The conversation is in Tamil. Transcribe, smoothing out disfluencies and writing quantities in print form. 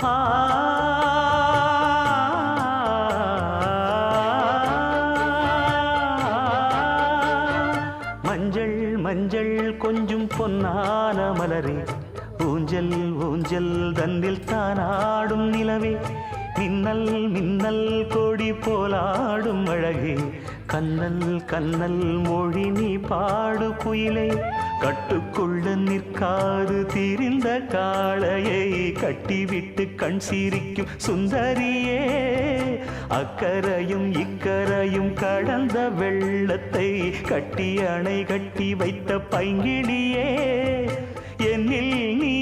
ஆ மஞ்சள் மஞ்சள் கொஞ்சம் பொன்னான மலரே, ஊஞ்சல் ஊஞ்சல் தன்னில் தானாடும் நிலவே, மின்னல் மின்னல் கொடி போலாடும் அழகே, கண்ணல் கண்ணல் மொழி நீ பாடு குயிலே, கட்டுக்குள்ள நிற்காது திரிந்த காளையை கட்டிவிட்டு கண் சிரிக்கும் சுந்தரியே, அக்கரையும் இக்கரையும் கடந்த வெள்ளத்தை கட்டி அணை கட்டி வைத்த பைங்கிளியே, என்னில் நீ